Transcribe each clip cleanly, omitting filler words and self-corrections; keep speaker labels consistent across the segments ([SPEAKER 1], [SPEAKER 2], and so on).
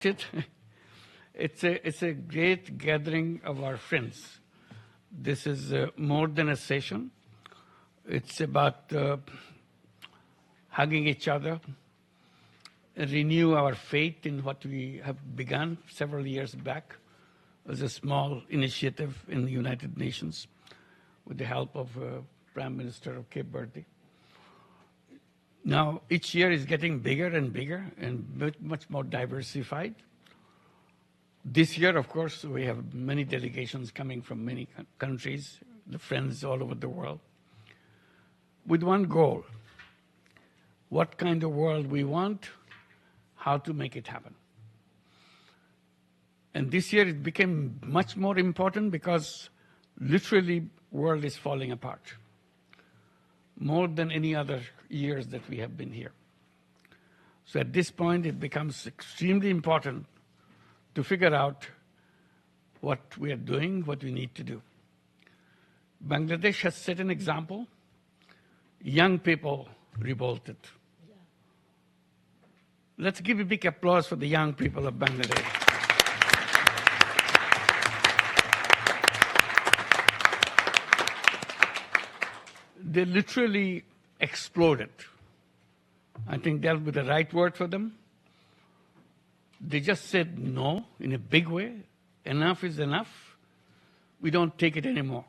[SPEAKER 1] It's a great gathering of our friends. This is more than a session. It's about hugging each other, renew our faith in what we have begun several years back as a small initiative in the United Nations with the help of Prime Minister of Cape Verde. Now, each year is getting bigger and bigger and much more diversified. This year, of course, we have many delegations coming from many countries, the friends all over the world, with one goal: what kind of world we want, how to make it happen. And this year it became much more important because literally world is falling apart more than any other years that we have been here. So at this point it becomes extremely important to figure out what we are doing, what we need to do. Bangladesh has set an example. Young people revolted. Let's give a big applause for the young people of Bangladesh. They literally exploded. I think that would be the right word for them. They just said no in a big way. Enough is enough. We don't take it anymore.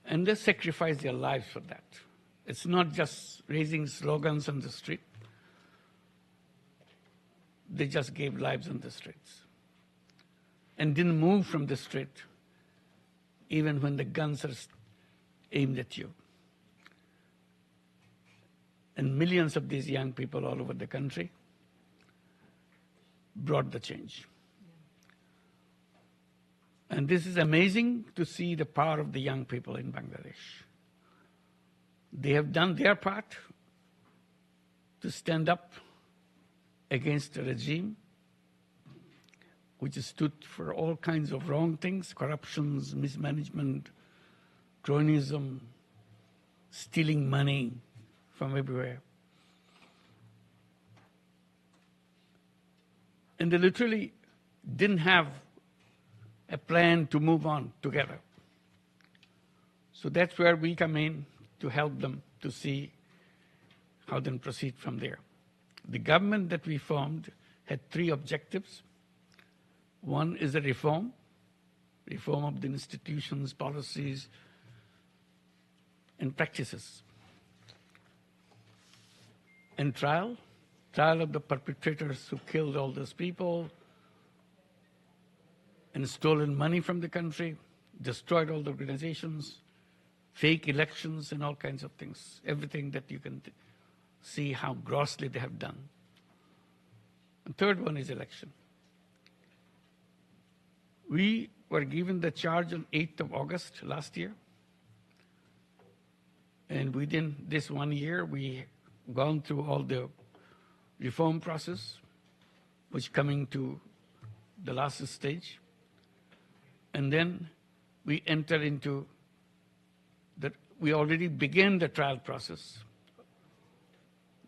[SPEAKER 1] And they sacrificed their lives for that. It's not just raising slogans on the street. They just gave lives on the streets and didn't move from the street even when the guns are aimed at you. And millions of these young people all over the country brought the change. And this is amazing to see the power of the young people in Bangladesh. They have done their part to stand up against a regime which stood for all kinds of wrong things: corruptions, mismanagement, cronyism, stealing money from everywhere. And they literally didn't have a plan to move on together. So that's where we come in to help them to see how then proceed from there. The government that we formed had three objectives. One is a reform of the institutions, policies, and practices. And trial of the perpetrators who killed all those people and stolen money from the country, destroyed all the organizations, fake elections and all kinds of things, everything that you can see how grossly they have done. And third one is election. We were given the charge on 8th of August last year. And within this 1 year, we gone through all the reform process, which coming to the last stage. And then we enter into we already began the trial process.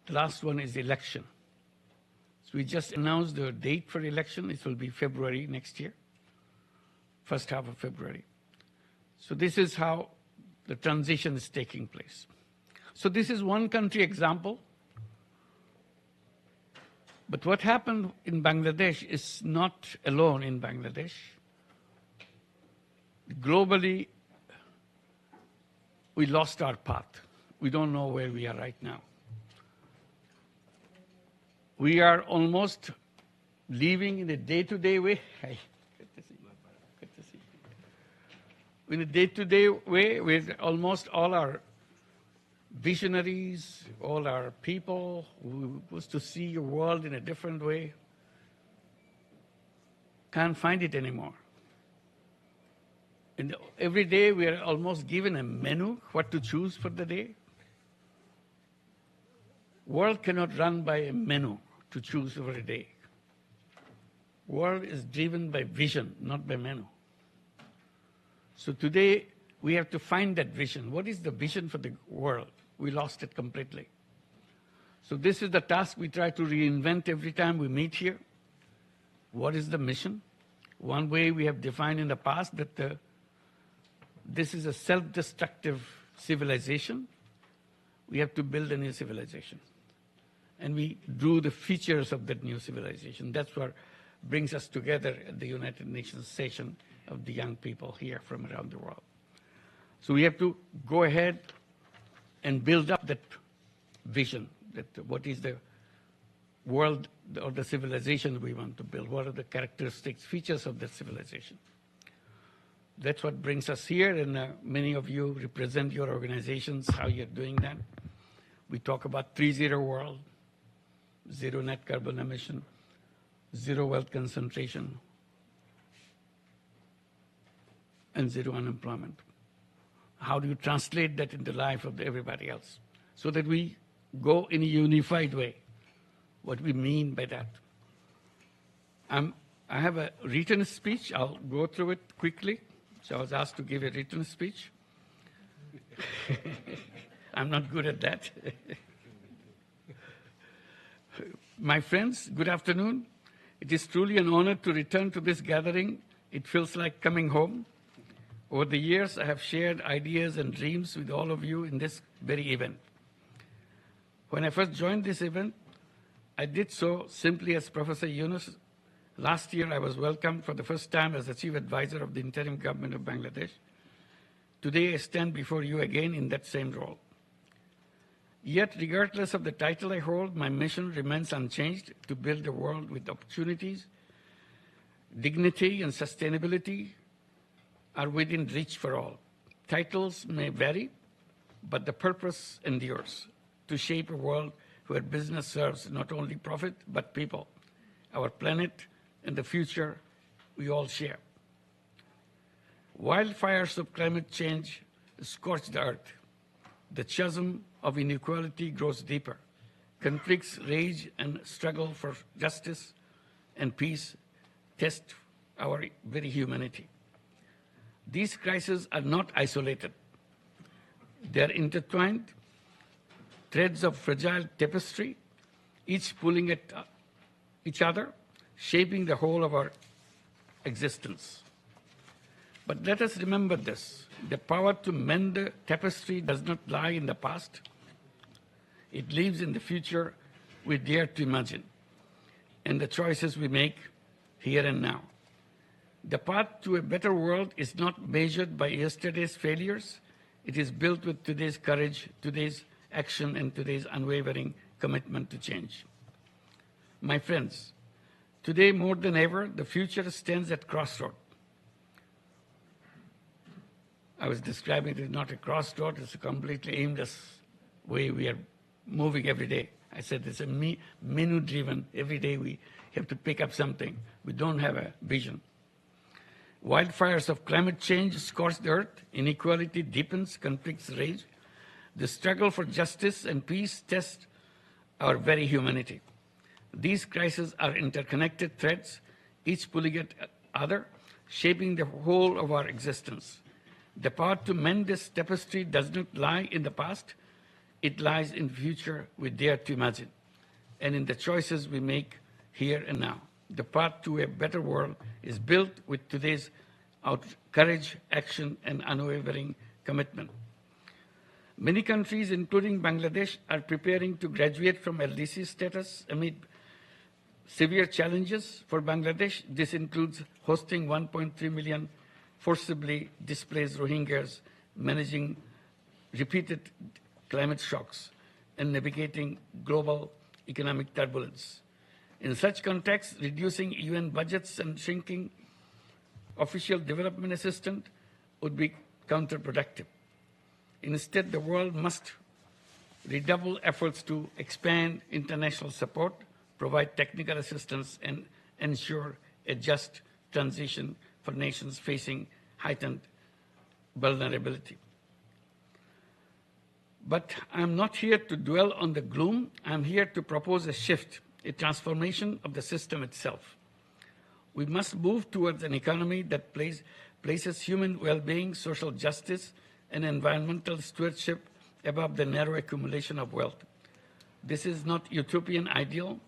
[SPEAKER 1] The last one is election. So we just announced the date for election. It will be February next year, first half of February. So this is how the transition is taking place. So this is one country example. But what happened in Bangladesh is not alone in Bangladesh. Globally, we lost our path. We don't know where we are right now. We are almost living in a day-to-day way. Hey, good to see you. Good to see you. In a day-to-day way with almost all our visionaries, all our people who was to see a world in a different way, can't find it anymore. And every day we are almost given a menu, what to choose for the day. World cannot run by a menu to choose every day. World is driven by vision, not by menu. So today we have to find that vision. What is the vision for the world? We lost it completely. So this is the task we try to reinvent every time we meet here. What is the mission? One way we have defined in the past that this is a self-destructive civilization. We have to build a new civilization. And we drew the features of that new civilization. That's what brings us together at the United Nations session of the young people here from around the world. So we have to go ahead and build up that vision, that what is the world or the civilization we want to build, what are the characteristics, features of that civilization. That's what brings us here, and many of you represent your organizations, how you're doing that. We talk about 3-0 world, 0 net carbon emission, 0 wealth concentration, and 0 unemployment. How do you translate that into the life of everybody else? So that we go in a unified way, what we mean by that. I have a written speech. I'll go through it quickly. So I was asked to give a written speech. I'm not good at that. My friends, good afternoon. It is truly an honor to return to this gathering. It feels like coming home. Over the years, I have shared ideas and dreams with all of you in this very event. When I first joined this event, I did so simply as Professor Yunus. Last year, I was welcomed for the first time as the Chief Advisor of the Interim Government of Bangladesh. Today, I stand before you again in that same role. Yet, regardless of the title I hold, my mission remains unchanged: to build a world with opportunities, dignity, and sustainability are within reach for all. Titles may vary, but the purpose endures: to shape a world where business serves not only profit, but people, our planet, and the future we all share. Wildfires of climate change scorch the earth. The chasm of inequality grows deeper. Conflicts rage and struggle for justice and peace test our very humanity. These crises are not isolated. They are intertwined, threads of fragile tapestry, each pulling at each other, shaping the whole of our existence. But let us remember this: the power to mend the tapestry does not lie in the past. It lives in the future we dare to imagine, and the choices we make here and now. The path to a better world is not measured by yesterday's failures. It is built with today's courage, today's action, and today's unwavering commitment to change. My friends, today more than ever, the future stands at crossroad. I was describing it as not a crossroad, it's a completely aimless way we are moving every day. I said it's a menu-driven. Every day we have to pick up something. We don't have a vision. Wildfires of climate change scorch the earth. Inequality deepens. Conflicts rage. The struggle for justice and peace tests our very humanity. These crises are interconnected threads, each pulling at other, shaping the whole of our existence. The power to mend this tapestry does not lie in the past. It lies in the future we dare to imagine, and in the choices we make here and now. The path to a better world is built with today's courage, action, and unwavering commitment. Many countries, including Bangladesh, are preparing to graduate from LDC status amid severe challenges. For Bangladesh, this includes hosting 1.3 million forcibly displaced Rohingyas, managing repeated climate shocks, and navigating global economic turbulence. In such context, reducing UN budgets and shrinking official development assistance would be counterproductive. Instead, the world must redouble efforts to expand international support, provide technical assistance, and ensure a just transition for nations facing heightened vulnerability. But I'm not here to dwell on the gloom. I'm here to propose a shift, a transformation of the system itself. We must move towards an economy that places human well-being, social justice, and environmental stewardship above the narrow accumulation of wealth. This is not utopian ideal.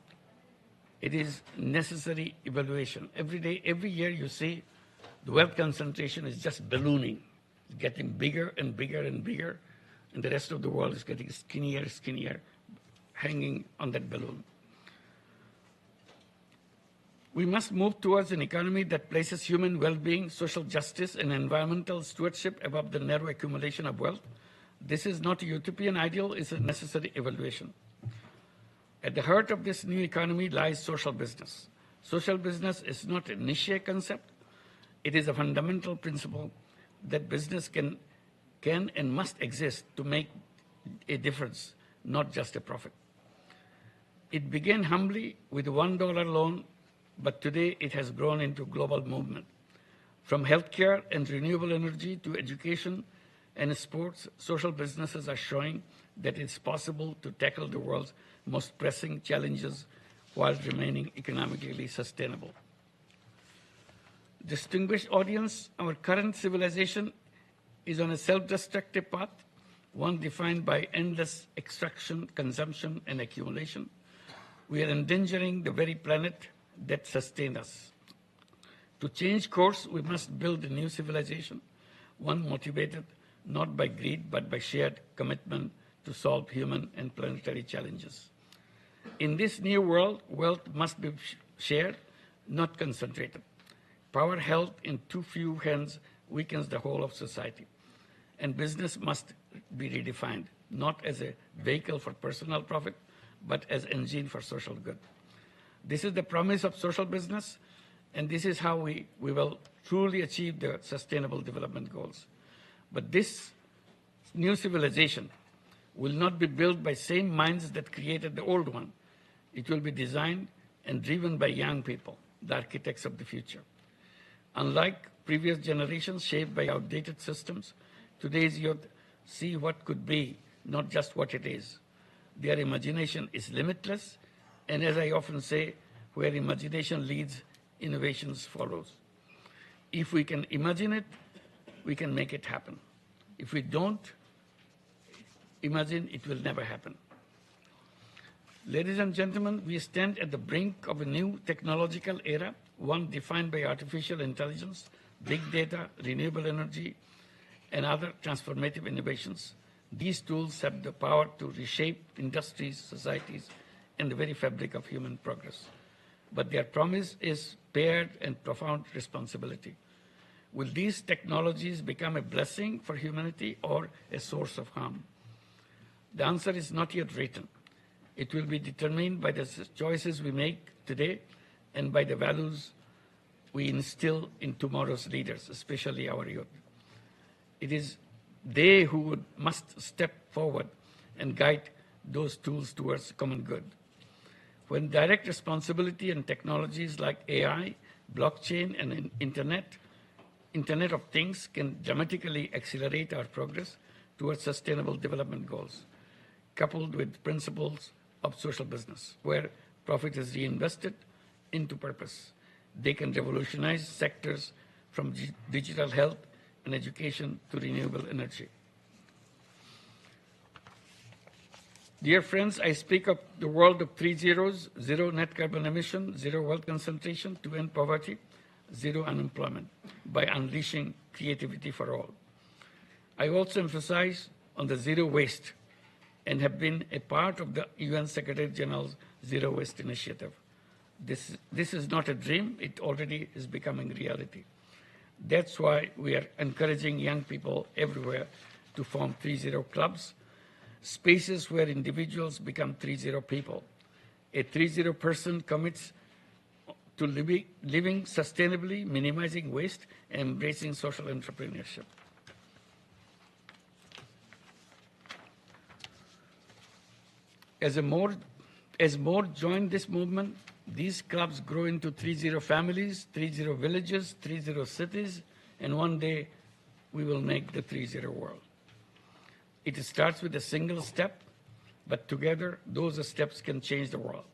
[SPEAKER 1] It is necessary evaluation. Every day, every year you see the wealth concentration is just ballooning. It's getting bigger and bigger and bigger, and the rest of the world is getting skinnier, skinnier, hanging on that balloon. We must move towards an economy that places human well-being, social justice, and environmental stewardship above the narrow accumulation of wealth. This is not a utopian ideal, it's a necessary evaluation. At the heart of this new economy lies social business. Social business is not a niche concept. It is a fundamental principle that business can and must exist to make a difference, not just a profit. It began humbly with a $1 loan, but today it has grown into a global movement. From healthcare and renewable energy to education and sports, social businesses are showing that it's possible to tackle the world's most pressing challenges while remaining economically sustainable. Distinguished audience, our current civilization is on a self-destructive path, one defined by endless extraction, consumption, and accumulation. We are endangering the very planet that sustains us. To change course, we must build a new civilization, one motivated not by greed, but by shared commitment to solve human and planetary challenges. In this new world, wealth must be shared, not concentrated. Power held in too few hands weakens the whole of society. And business must be redefined, not as a vehicle for personal profit, but as an engine for social good. This is the promise of social business, and this is how we will truly achieve the Sustainable Development Goals. But this new civilization will not be built by same minds that created the old one. It will be designed and driven by young people, the architects of the future. Unlike previous generations shaped by outdated systems, today's youth see what could be, not just what it is. Their imagination is limitless, and as I often say, where imagination leads, innovations follows. If we can imagine it, we can make it happen. If we don't imagine, it will never happen. Ladies and gentlemen, we stand at the brink of a new technological era, one defined by artificial intelligence, big data, renewable energy, and other transformative innovations. These tools have the power to reshape industries, societies, and the very fabric of human progress. But their promise is paired and profound responsibility. Will these technologies become a blessing for humanity or a source of harm? The answer is not yet written. It will be determined by the choices we make today and by the values we instill in tomorrow's leaders, especially our youth. It is they who must step forward and guide those tools towards common good. When direct responsibility and technologies like AI, blockchain, and Internet of Things can dramatically accelerate our progress towards sustainable development goals, coupled with principles of social business, where profit is reinvested into purpose. They can revolutionize sectors from digital health and education to renewable energy. Dear friends, I speak of the world of 3 zeros: zero net carbon emission, zero wealth concentration to end poverty, zero unemployment, by unleashing creativity for all. I also emphasize on the zero waste and have been a part of the UN Secretary General's Zero Waste Initiative. This is not a dream, it already is becoming reality. That's why we are encouraging young people everywhere to form 3-0 clubs, spaces where individuals become 3-0 people. A 3-0 person commits to living sustainably, minimizing waste, and embracing social entrepreneurship. As more join this movement, these clubs grow into 3-0 families, 3-0 villages, 3-0 cities, and one day we will make the 3-0 world. It starts with a single step, but together those steps can change the world.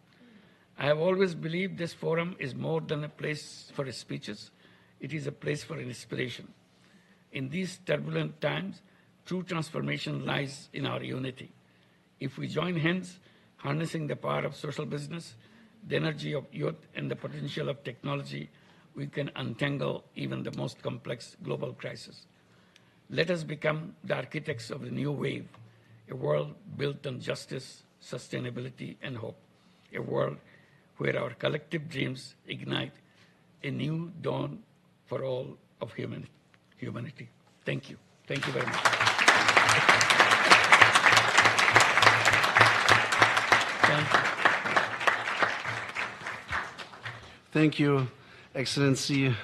[SPEAKER 1] I have always believed this forum is more than a place for speeches. It is a place for inspiration. In these turbulent times, true transformation lies in our unity. If we join hands, harnessing the power of social business, the energy of youth, and the potential of technology, we can untangle even the most complex global crisis. Let us become the architects of the new wave, a world built on justice, sustainability, and hope, a world where our collective dreams ignite a new dawn for all of humanity. Thank you. Thank you very much. Thank you.
[SPEAKER 2] Thank you, Excellency.